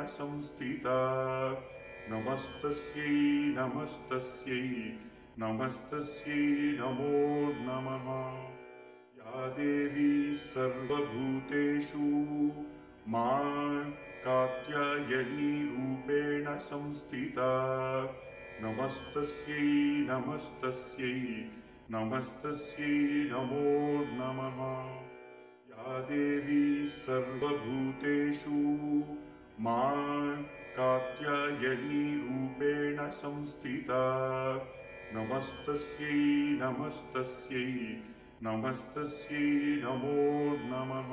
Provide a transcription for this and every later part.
संस्थिता नमस्तस्यै नमस्तस्यै नमस्तस्यै नमो नमः। या देवी सर्वभूतेषु मां कात्यायनीरूपेण संस्थिता नमस्तस्यै नमस्तस्यै नमस्तस्यै नमो नमः। या देवी सर्वभूतेषु मां कात्यायनीरूपेण संस्थिता नमस्तस्यै नमस्तस्यै नमस्तस्यै नमो नमः।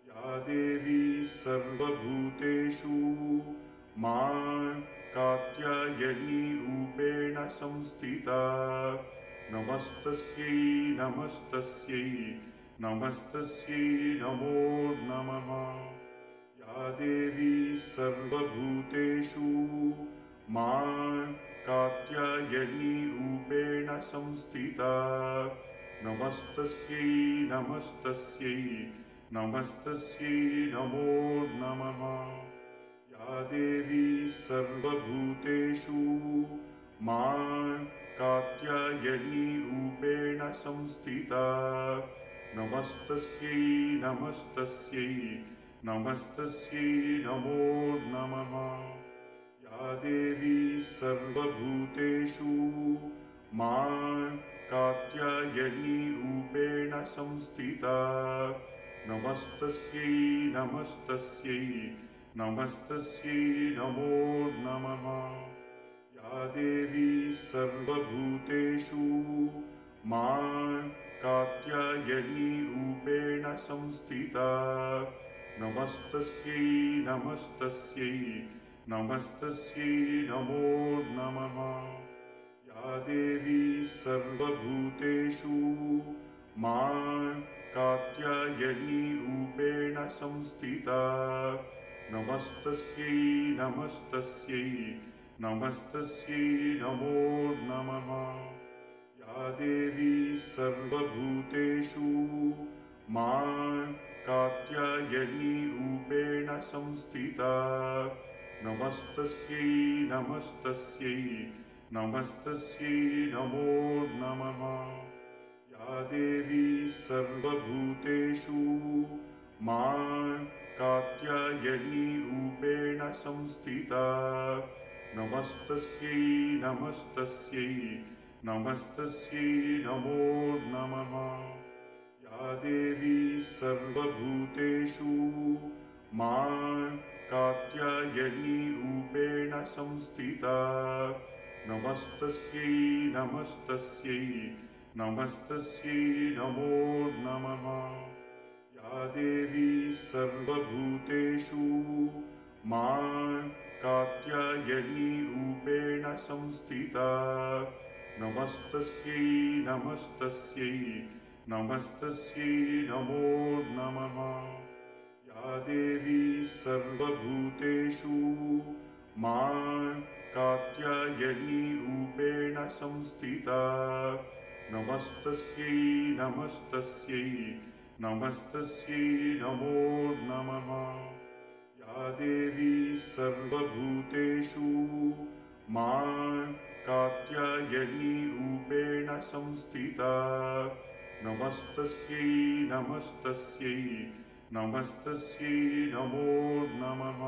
या देवी सर्वभूतेषु मां कात्यायनीरूपेण संस्थिता नमस्तस्यै नमस्तस्यै नमस्तस्यै नमो नमः। या देवी सर्वभूतेषु मां कात्यायनीरूपेण संस्थिता नमस्तस्यै नमस्तस्यै नमस्तस्यै नमो नमः। या देवी सर्वभूतेषु मां कात्यायनीरूपेण संस्थिता नमस्तस्यै नमस्तस्यै नमस्तस्यै नमो नमः। या देवी सर्वभूतेषु मां कात्यायनीरूपेण संस्थिता नमस्तस्यै नमस्तस्यै नमस्तस्यै नमो नमः। या देवी सर्वभूतेषु मां कात्यायनीरूपेण संस्थिता नमस्तस्यै नमस्तस्यै नमस्तस्यै नमो नमः। या देवी सर्वभूतेषु मां कात्यायनीरूपेण संस्थिता नमस्तस्यै नमस्तस्यै नमस्तस्यै नमो नमः। या देवी सर्वभूतेषु मां कात्यायनीरूपेण संस्थिता नमस्तस्यै नमस्तस्यै नमस्तस्यै नमो नमः। या देवी सर्वभूतेषु मां कात्यायनीरूपेण संस्थिता नमस्तस्यै नमस्तस्यै नमस्तस्यै नमो नमः। या देवी सर्वभूतेषु मां कात्यायनीरूपेण संस्थिता नमस्तस्यै नमस्तस्यै नमस्तस्यै नमो नमः। या देवी सर्वभूतेषु मां कात्यायनीरूपेण संस्थिता नमस्तस्यै नमस्तस्यै नमस्तस्यै नमो नमः। या देवी सर्वभूतेषु मां कात्यायनीरूपेण संस्थिता नमस्तस्यै नमस्तस्यै नमस्तस्यै नमो नमः। या देवी सर्वभूतेषु मां कात्यायनीरूपेण संस्थिता नमस्तस्यै नमस्तस्यै नमस्तस्यै नमो नमः।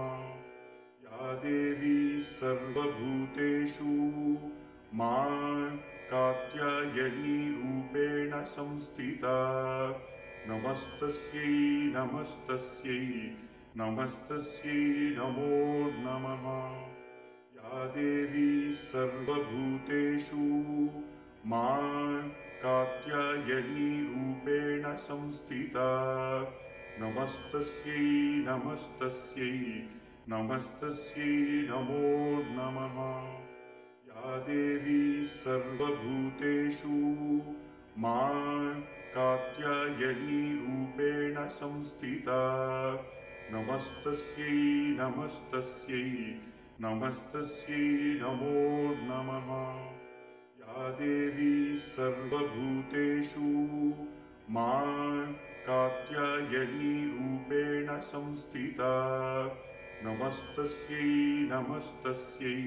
या देवी सर्वभूतेषु मां कात्यायनीरूपेण संस्थिता नमस्तस्यै नमस्तस्यै नमस्तस्यै नमो नमः। या देवी सर्वभूतेषु मां कात्यायनीरूपेण संस्थिता नमस्तस्यै नमस्तस्यै नमस्तस्यै नमो नमः। या देवी सर्वभूतेषु मां कात्यायनीरूपेण संस्थिता नमस्तस्यै नमस्तस्यै नमस्तस्यै नमो नमः। या देवी सर्वभूतेषु मां कात्यायनीरूपेण संस्थिता नमस्तस्यै नमस्तस्यै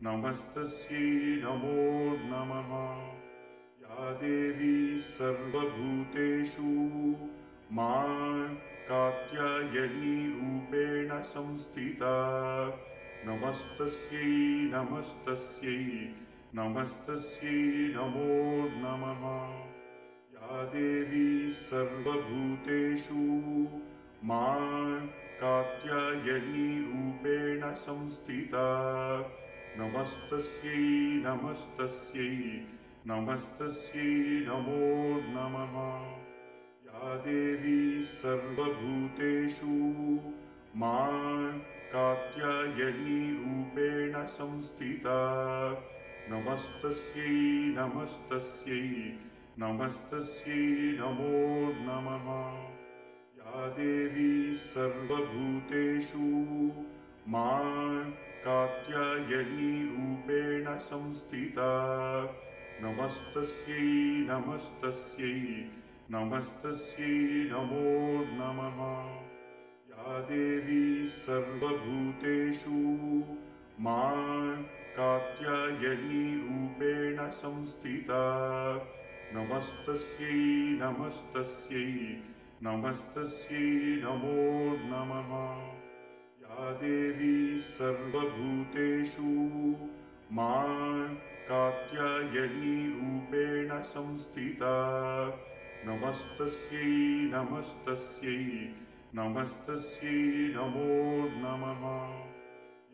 नमस्तस्यै नमो नमः। या देवी सर्वभूतेषु मां कात्यायनीरूपेण संस्थिता नमस्तस्यै नमस्तस्यै नमस्तस्यै नमो नमः। या देवी सर्वभूतेषु मां कात्यायनीरूपेण संस्थिता नमस्तस्यै नमस्तस्यै नमस्तस्यै नमो नमः। या देवी सर्वभूतेषु मां कात्यायनीरूपेण संस्थिता नमस्तस्यै नमस्तस्यै नमस्तस्यै नमो नमः। या देवी सर्वभूतेषु मां कात्यायनीरूपेण संस्थिता नमस्तस्यै नमस्तस्यै नमस्तस्यै नमो नमः। या देवी सर्वभूतेषु मां कात्यायनीरूपेण संस्थिता नमस्तस्यै नमस्तस्यै नमस्तस्यै नमो नमः। या देवी सर्वभूतेषु मां कात्यायनीरूपेण संस्थिता नमस्तस्यै नमस्तस्यै नमस्तस्यै नमो नमः।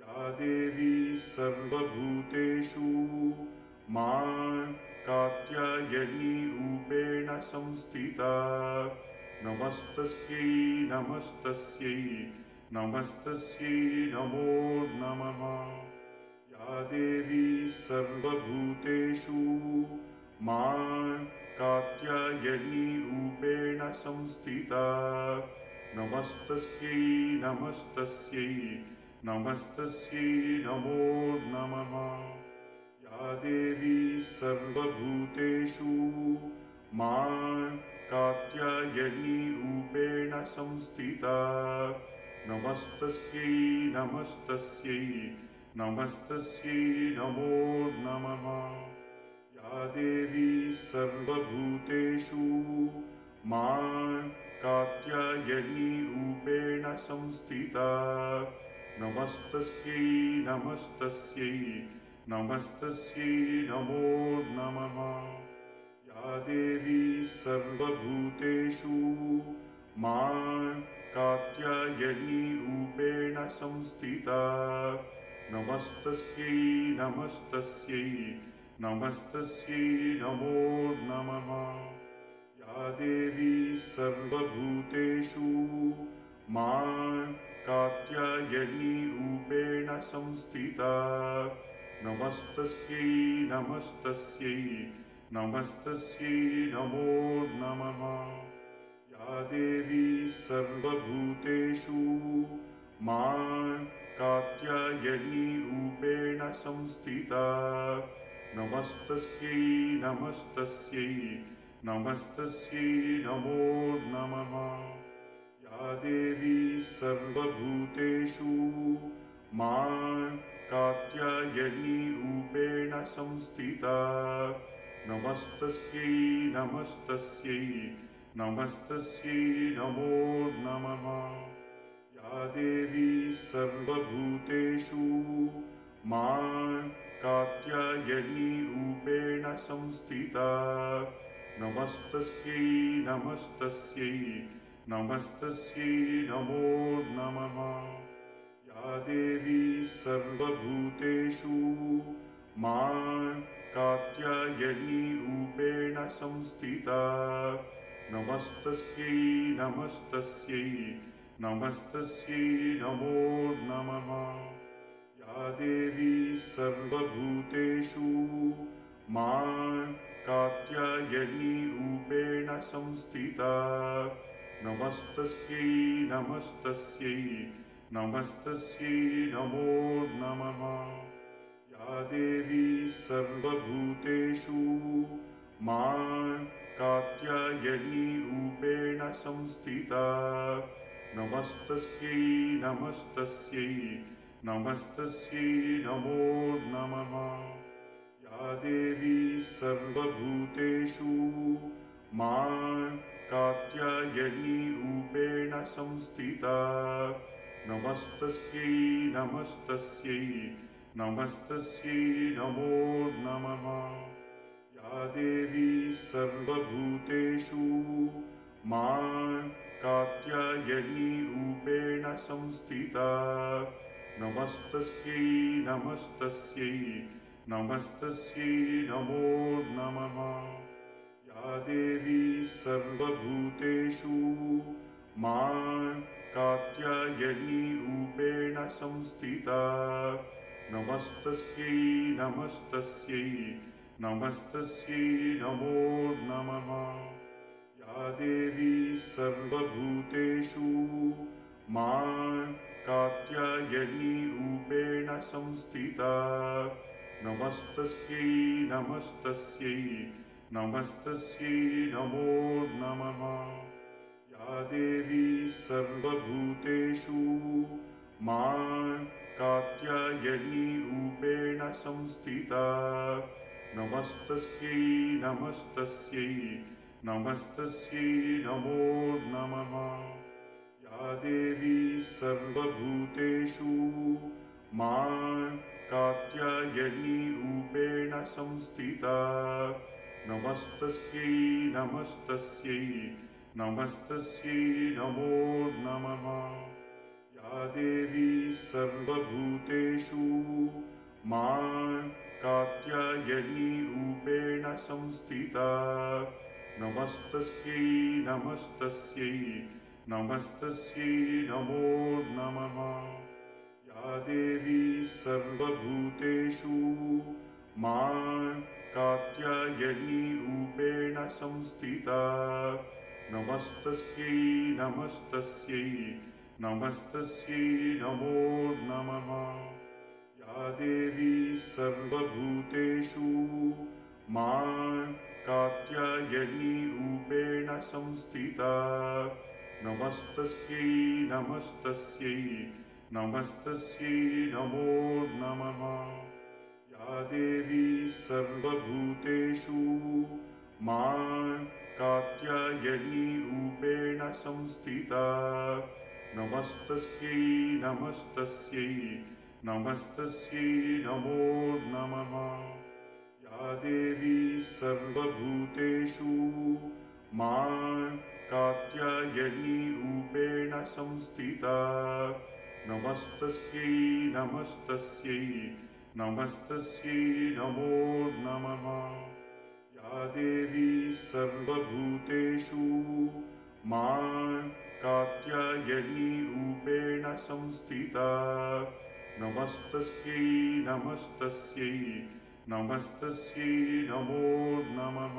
या देवी सर्वभूतेषु मां कात्यायनीरूपेण संस्थिता नमस्तस्यै नमस्तस्यै नमस्तस्यै नमो नमः। या देवी सर्वभूतेषु मां कात्यायनीरूपेण संस्थिता नमस्तस्यै नमस्तस्यै नमस्तस्यै नमो नमः। या देवी सर्वभूतेषु मां कात्यायनीरूपेण संस्थिता नमस्तस्यै नमस्तस्यै नमस्तस्यै नमो नमः। या देवी सर्वभूतेषु मां कात्यायनीरूपेण संस्थिता नमस्तस्यै नमस्तस्यै नमस्तस्यै नमो नमः। या देवी सर्वभूतेषु मां कात्यायनीरूपेण संस्थिता नमस्तस्यै नमस्तस्यै नमस्तस्यै नमो नमः। या देवी सर्वभूतेषु मां कात्यायनीरूपेण संस्थिता नमस्तस्यै नमस्तस्यै नमस्तस्यै नमो नमः। या देवी सर्वभूतेषु मां कात्यायनीरूपेण संस्थिता नमस्तस्यै नमस्तस्यै नमस्तस्यै नमो नमः। या देवी सर्वभूतेषु मां कात्यायनीरूपेण संस्थिता नमस्तस्यै नमस्तस्यै नमस्तस्यै नमो नमः। या देवी सर्वभूतेषु मां कात्यायनीरूपेण संस्थिता नमस्तस्यै नमस्तस्यै नमस्तस्यै नमो नमः। या देवी सर्वभूतेषु मां कात्यायनीरूपेण संस्थिता नमस्तस्यै नमस्तस्यै नमस्तस्यै नमो नमः। या देवी सर्वभूतेषु मां कात्यायनीरूपेण संस्थिता नमस्तस्यै नमस्तस्यै नमस्तस्यै नमो नमः। या देवी सर्वभूतेषु मां कात्यायनीरूपेण संस्थिता नमस्तस्यै नमस्तस्यै नमस्तस्यै नमो नमः। या देवी सर्वभूतेषु मां कात्यायनीरूपेण संस्थिता नमस्तस्यै नमस्तस्यै नमस्तस्यै नमो नमः। या देवी सर्वभूतेषु मां कात्यायनीरूपेण संस्थिता नमस्तस्यै नमस्तस्यै नमस्तस्यै नमो नमः। या देवी सर्वभूतेषु मां कात्यायनीरूपेण संस्थिता नमस्तस्यै नमस्तस्यै नमस्तस्यै नमो नमः। या देवी सर्वभूतेषु मां कात्यायनीरूपेण संस्थिता नमस्तस्यै नमस्तस्यै नमस्तस्यै नमो नमः। या देवी सर्वभूतेषु मां कात्यायनीरूपेण संस्थिता नमस्तस्यै नमस्तस्यै नमस्तस्यै नमो नमः। या देवी सर्वभूतेषु मां कात्यायनीरूपेण संस्थिता नमस्तस्यै नमस्तस्यै नमस्तस्यै नमो नमः। या देवी सर्वभूतेषु मां कात्यायनीरूपेण संस्थिता नमस्तस्यै नमस्तस्यै नमस्तस्यै नमो नमः। या देवी सर्वभूतेषु मां कात्यायनीरूपेण संस्थिता नमस्तस्यै नमस्तस्यै नमस्तस्यै नमो नमः। या देवी सर्वभूतेषु मां कात्यायनीरूपेण संस्थिता नमस्तस्यै नमस्तस्यै नमस्तस्यै नमो नमः। या देवी सर्वभूतेषु मां कात्यायनीरूपेण संस्थिता नमस्तस्यै नमस्तस्यै नमस्तस्यै नमो नमः। या देवी सर्वभूतेषु मां कात्यायनीरूपेण संस्थिता नमस्तस्यै नमस्तस्यै नमस्तस्यै नमो नमः। या देवी सर्वभूतेषु मां कात्यायनीरूपेण संस्थिता नमस्तस्यै नमस्तस्यै नमस्तस्यै नमो नमः।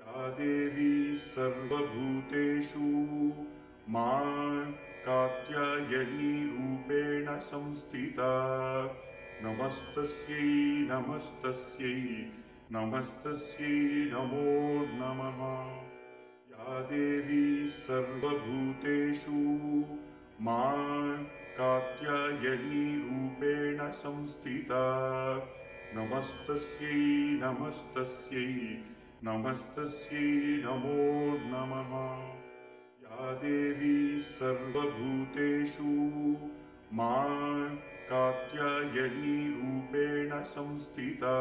या देवी सर्वभूतेषु मां कात्यायनीरूपेण संस्थिता नमस्तस्यै नमस्तस्यै नमस्तस्यै नमो नमः। या देवी सर्वभूतेषु मां कात्यायनीरूपेण संस्थिता नमस्तस्यै नमस्तस्यै नमस्तस्यै नमो नमः। या देवी सर्वभूतेषु मां कात्यायनीरूपेण संस्थिता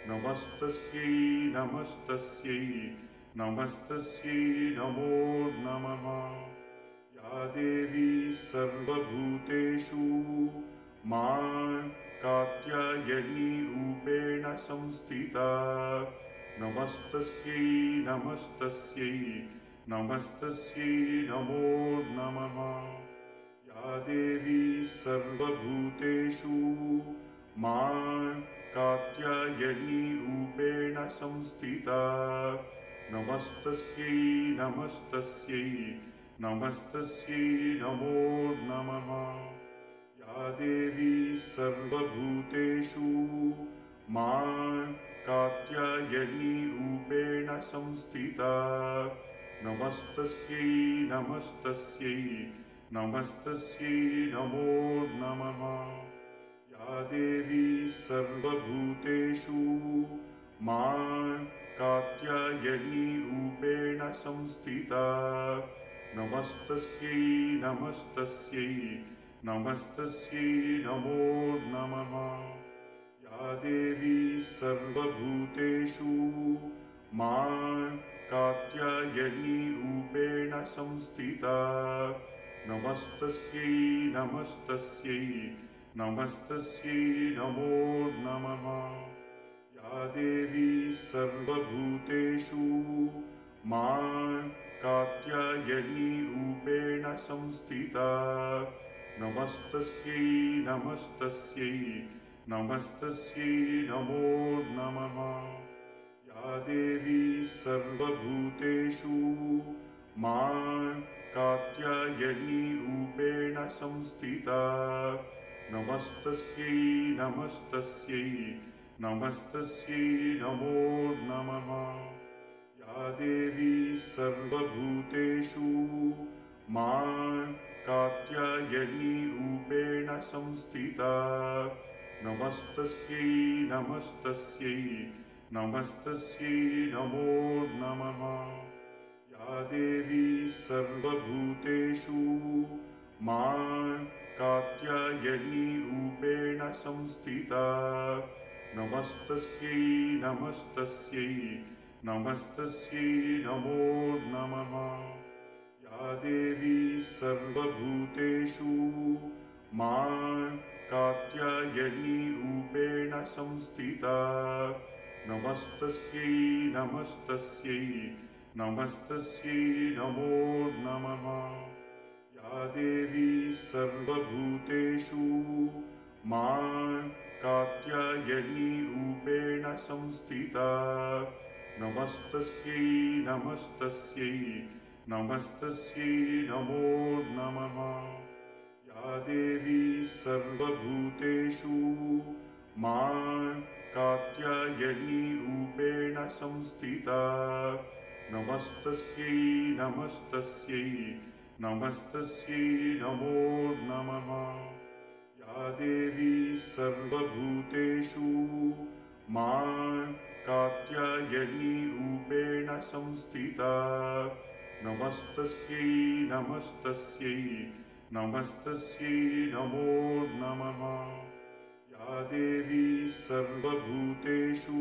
नमस्तस्यै नमस्तस्यै नमस्तस्यै नमो नमः। या देवी सर्वभूतेषु मां कात्यायनीरूपेण संस्थिता नमस्तस्यै नमस्तस्यै नमस्तस्यै नमो नमः। या देवी सर्वभूतेषु मां कात्यायनीरूपेण संस्थिता नमस्तस्यै नमस्तस्यै नमस्तस्यै नमो नमः। या देवी सर्वभूतेषु मां कात्यायनीरूपेण संस्थिता नमस्तस्यै नमस्तस्यै नमस्तस्यै नमो नमः। या देवी सर्वभूतेषु मां कात्यायनीरूपेण संस्थिता नमस्तस्यै नमस्तस्यै नमस्तस्यै नमो नमः। या देवी सर्वभूतेषु मां कात्यायनीरूपेण संस्थिता नमस्तस्यै नमस्तस्यै नमस्तस्यै नमो नमः। या देवी सर्वभूतेषु मां कात्यायनीरूपेण संस्थिता नमस्तस्यै नमस्तस्यै नमस्तस्यै नमो नमः। या देवी सर्वभूतेषु मां कात्यायनीरूपेण संस्थिता नमस्तस्यै नमस्तस्यै नमस्तस्यै नमो नमः। या देवी सर्वभूतेषु मां कात्यायनीरूपेण संस्थिता नमस्तस्यै नमस्तस्यै नमस्तस्यै नमो नमः। या देवी सर्वभूतेषु मां कात्यायनीरूपेण संस्थिता नमस्तस्यै नमस्तस्यै नमस्तस्यै नमो नमः। या देवी सर्वभूतेषु मां कात्यायनीरूपेण संस्थिता नमस्तस्यै नमस्तस्यै नमस्तस्यै नमो नमः। या देवी सर्वभूतेषु मां कात्यायनीरूपेण संस्थिता नमस्तस्यै नमस्तस्यै नमस्तस्यै नमो नमः। या देवी सर्वभूतेषु मां कात्यायनीरूपेण संस्थिता नमस्तस्यै नमस्तस्यै नमस्तस्यै नमो नमः। या देवी सर्वभूतेषु मां कात्यायनीरूपेण संस्थिता नमस्तस्यै नमस्तस्यै नमस्तस्यै नमो नमः। या देवी सर्वभूतेषु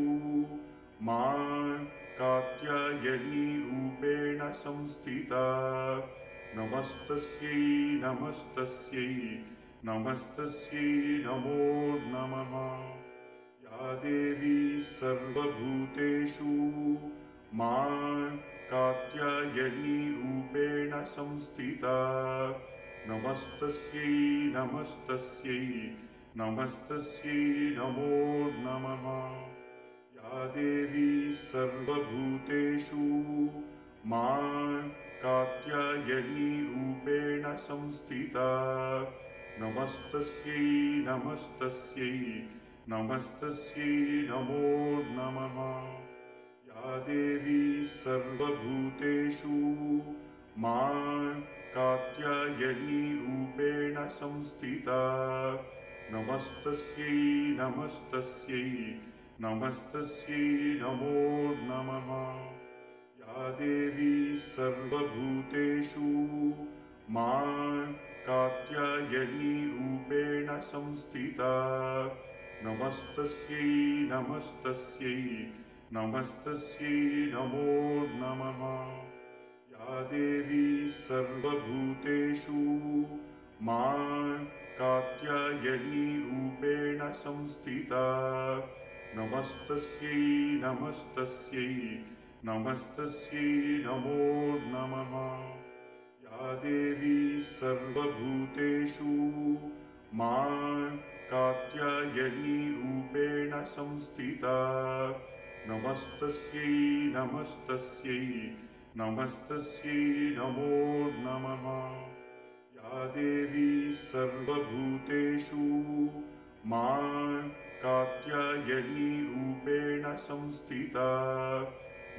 मां कात्यायनीरूपेण संस्थिता नमस्तस्यै नमस्तस्यै नमस्तस्यै नमो नमः। या देवी सर्वभूतेषु मां कात्यायनीरूपेण संस्थिता नमस्तस्यै नमस्तस्यै नमस्तस्यै नमो नमः। या देवी सर्वभूतेषु मां कात्यायनीरूपेण संस्थिता नमस्तस्यै नमस्तस्यै नमस्तस्यै नमो नमः। या देवी सर्वभूतेषु मां कात्यायनीरूपेण संस्थिता नमस्तस्यै नमस्तस्यै नमस्तस्यै नमो नमः। या देवी सर्वभूतेषु मां कात्यायनीरूपेण संस्थिता नमस्तस्यै नमस्तस्यै नमस्तस्यै नमो नमः। या देवी सर्वभूतेषु मां कात्यायनीरूपेण संस्थिता नमस्तस्यै नमस्तस्यै नमस्तस्यै नमो नमः। या देवी सर्वभूतेषु मां कात्यायनीरूपेण संस्थिता नमस्तस्यै नमस्तस्यै नमस्तस्यै नमो नमः। या देवी सर्वभूतेषु मां कात्यायनीरूपेण संस्थिता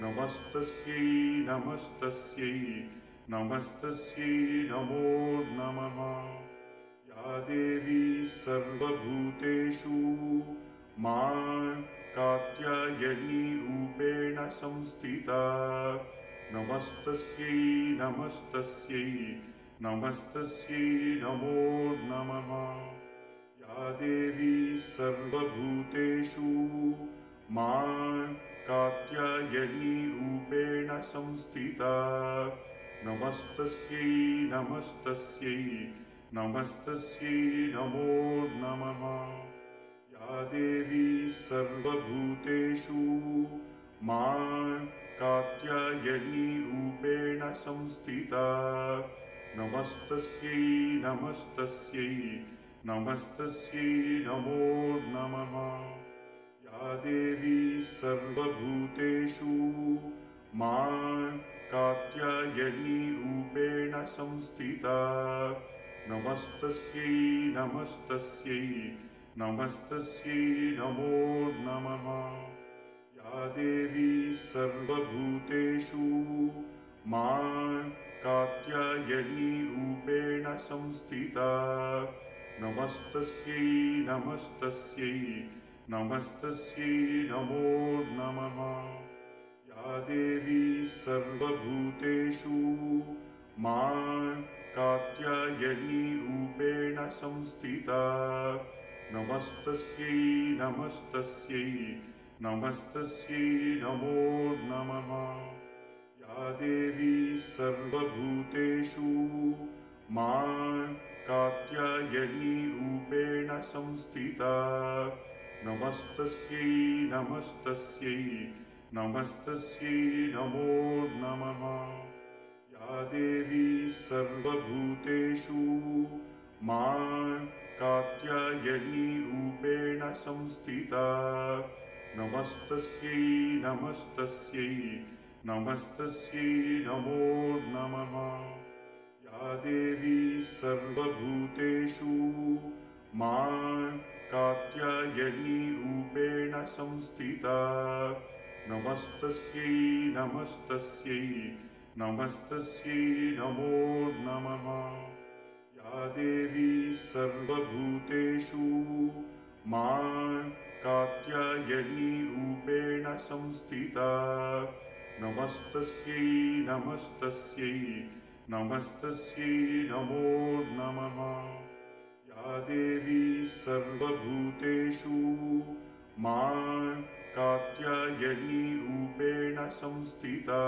नमस्तस्यै नमस्तस्यै नमस्तस्यै नमो नमः। या देवी सर्वभूतेषु मां कात्यायनीरूपेण संस्थिता नमस्तस्यै नमस्तस्यै नमस्तस्यै नमो नमः। या देवी सर्वभूतेषु मां कात्यायनीरूपेण संस्थिता नमस्तस्यै नमस्तस्यै नमस्तस्यै नमो नमः। या देवी सर्वभूतेषु मां कात्यायनीरूपेण संस्थिता नमस्तस्यै नमस्तस्यै नमस्तस्यै नमो नमः। या देवी सर्वभूतेषु मां कात्यायनीरूपेण संस्थिता नमस्तस्यै नमस्तस्यै नमस्तस्यै नमो नमः। या देवी सर्वभूतेषु मां कात्यायनीरूपेण संस्थिता नमस्तस्यै नमस्तस्यै नमस्तस्यै नमो नमः। या देवी सर्वभूतेषु मां कात्यायनीरूपेण संस्थिता नमस्तस्यै नमस्तस्यै नमस्तस्यै नमो नमः। या देवी सर्वभूतेषु मां कात्यायनीरूपेण संस्थिता नमस्तस्यै नमस्तस्यै नमस्तस्यै नमो नमः। या देवी सर्वभूतेषु मां कात्यायनीरूपेण संस्थिता नमस्तस्यै नमस्तस्यै नमस्तस्यै नमो नमः। या देवी सर्वभूतेषु मां कात्यायनीरूपेण संस्थिता नमस्तस्यै नमस्तस्यै नमस्तस्यै नमो नमः। या देवी सर्वभूतेषु मां कात्यायनीरूपेण संस्थिता नमस्तस्यै नमस्तस्यै नमस्तस्यै नमो नमः। या देवी सर्वभूतेषु मां कात्यायनीरूपेण संस्थिता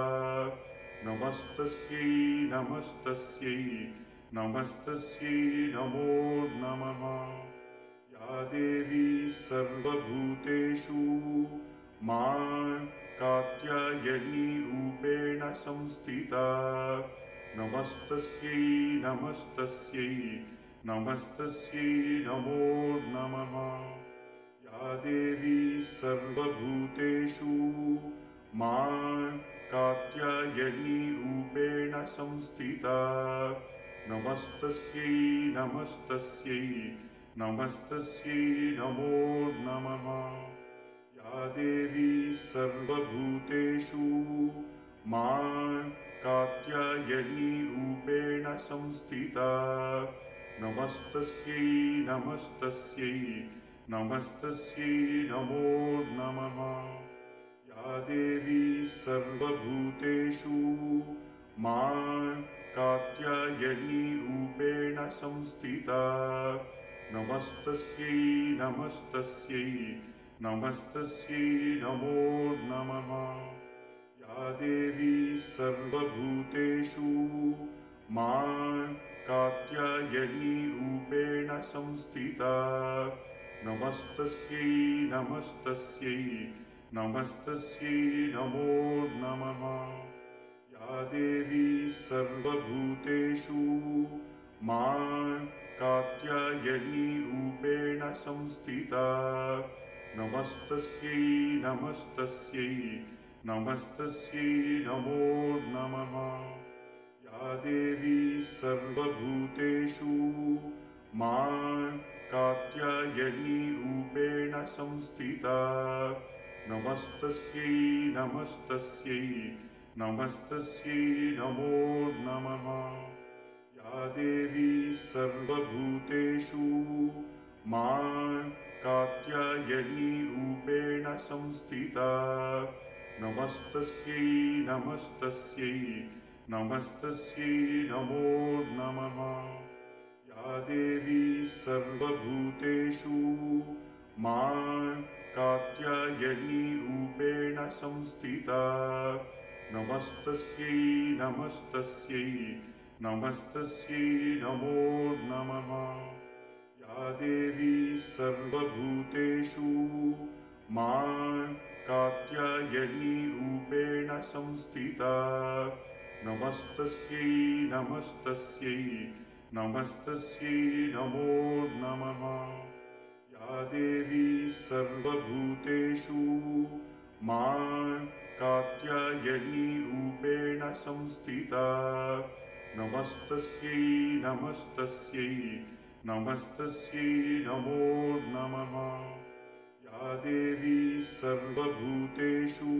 नमस्तस्यै नमस्तस्यै नमस्तस्यै नमो नमः। या देवी सर्वभूतेषु मां कात्यायनीरूपेण संस्थिता नमस्तस्यै नमस्तस्यै नमस्तस्यै नमो नमः। या देवी सर्वभूतेषु मां कात्यायनीरूपेण संस्थिता नमस्तस्यै नमस्तस्यै नमस्तस्यै नमो नमः। या देवी सर्वभूतेषु मां कात्यायनीरूपेण संस्थिता नमस्तस्यै नमस्तस्यै नमस्तस्यै नमो नमः। या देवी सर्वभूतेषु मां कात्यायनीरूपेण संस्थिता नमस्तस्यै नमस्तस्यै नमस्तस्यै नमो नमः। या देवी सर्वभूतेषु मां कात्यायनीरूपेण संस्थिता नमस्तस्यै नमस्तस्यै नमस्तस्यै नमो नमः। या देवी सर्वभूतेषु मां कात्यायनीरूपेण संस्थिता नमस्तस्यै नमस्तस्यै नमस्तस्यै नमो नमः। या देवी सर्वभूतेषु मां कात्यायनीरूपेण संस्थिता नमस्तस्यै नमस्तस्यै नमस्तस्यै नमो नमः। या देवी सर्वभूतेषु मां कात्यायनीरूपेण संस्थिता नमस्तस्यै नमस्तस्यै नमस्तस्यै नमो नमः। या देवी सर्वभूतेषु मां कात्यायनीरूपेण संस्थिता नमस्तस्यै नमस्तस्यै नमस्तस्यै नमो नमः। या देवी सर्वभूतेषु मां कात्यायनीरूपेण संस्थिता नमस्तस्यै नमस्तस्यै नमस्तस्यै नमो नमः। या देवी सर्वभूतेषु मां कात्यायनीरूपेण संस्थिता नमस्तस्यै नमस्तस्यै नमस्तस्यै नमो नमः। या देवी सर्वभूतेषु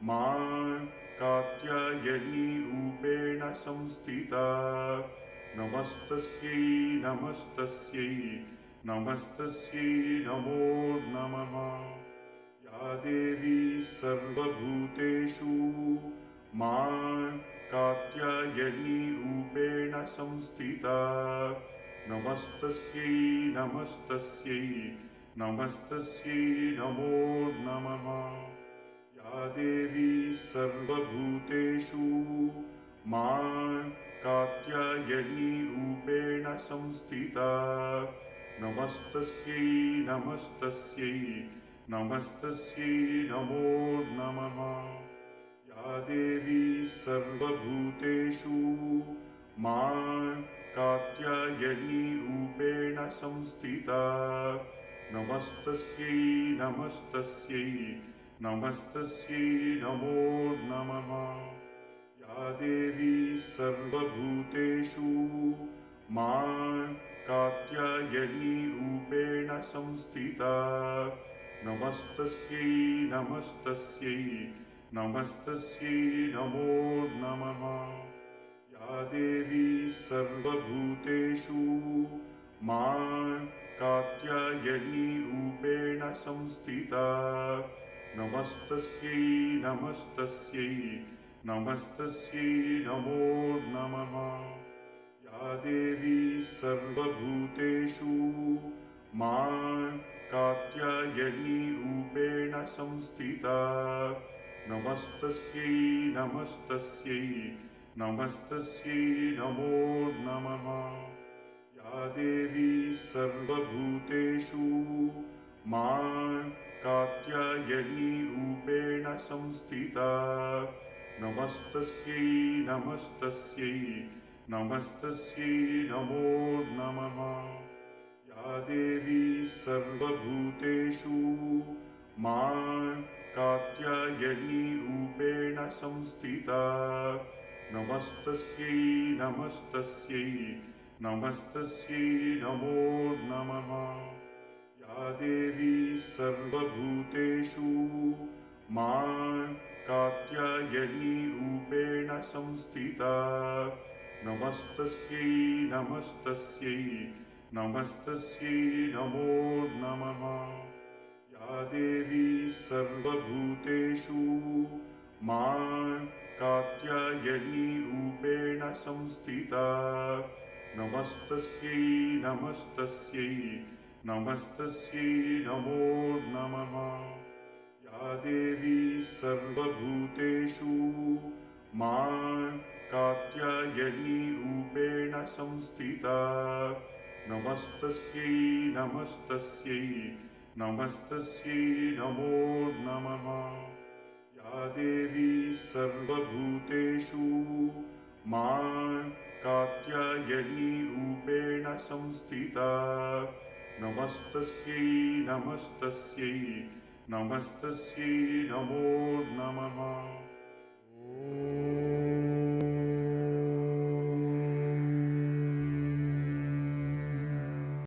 मां कात्यायनीरूपेण संस्थिता नमस्तस्यै नमस्तस्यै नमस्तस्यै नमो नमः। या देवी सर्वभूतेषु मां कात्यायनीरूपेण संस्थिता नमस्तस्यै नमस्तस्यै नमस्तस्यै नमो नमः। या देवी सर्वभूतेषु मां कात्यायनीरूपेण संस्थिता नमस्तस्यै नमस्तस्यै नमस्तस्यै नमो नमः। या देवी सर्वभूतेषु मां कात्यायनीरूपेण संस्थिता नमस्तस्यै नमस्तस्यै नमस्तस्यै नमो नमः। या देवी सर्वभूतेषु मां कात्यायनीरूपेण संस्थिता नमस्तस्यै नमस्तस्यै नमस्तस्यै नमो नमः। या देवी सर्वभूतेषु मां कात्यायनीरूपेण संस्थिता नमस्तस्यै नमस्तस्यै नमस्तस्यै नमो नमः। या देवी सर्वभूतेषु मां कात्यायनीरूपेण संस्थिता नमस्तस्यै नमस्तस्यै नमस्तस्यै नमो नमः। या देवी सर्वभूतेषु मां कात्यायनीरूपेण संस्थिता नमस्तस्यै नमस्तस्यै नमस्तस्यै नमो नमः। या देवी सर्वभूतेषु मां कात्यायनीरूपेण संस्थिता नमस्तस्यै नमस्तस्यै नमस्तस्यै नमो नमः। या देवी सर्वभूतेषु मां कात्यायनीरूपेण संस्थिता नमस्तस्यै नमस्तस्यै नमस्तस्यै नमो नमः। या देवी सर्वभूतेषु मां कात्यायनीरूपेण संस्थिता नमस्तस्यै नमस्तस्यै नमस्तस्यै नमो नमः। या देवी सर्वभूतेषु मां कात्यायनीरूपेण संस्थिता नमस्तस्यै नमस्तस्यै नमस्तस्यै नमो नमः। या देवी सर्वभूतेषु मां कात्यायनीरूपेण संस्थिता नमस्तस्यै नमस्तस्यै नमस्तस्यै नमो नमः।